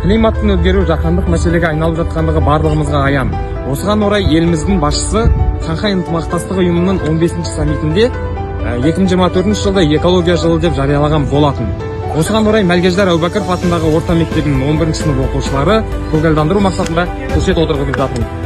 Климаттың өзгеруі жаһандық мәселеге айналып жатқандығы барлығымызға аян. Осыған орай еліміздің басшысы Шанхай ынтымақтастық ұйымының 15-ші саммитінде 2024 жылда экология жылы деп жариялаған болатын. Осыған орай Мәлкеждар Әубәкіров атындағы орта мектебінің 11-ші сынып оқушылары көгалдандыру мақсатында көшет отырғызып жатыр.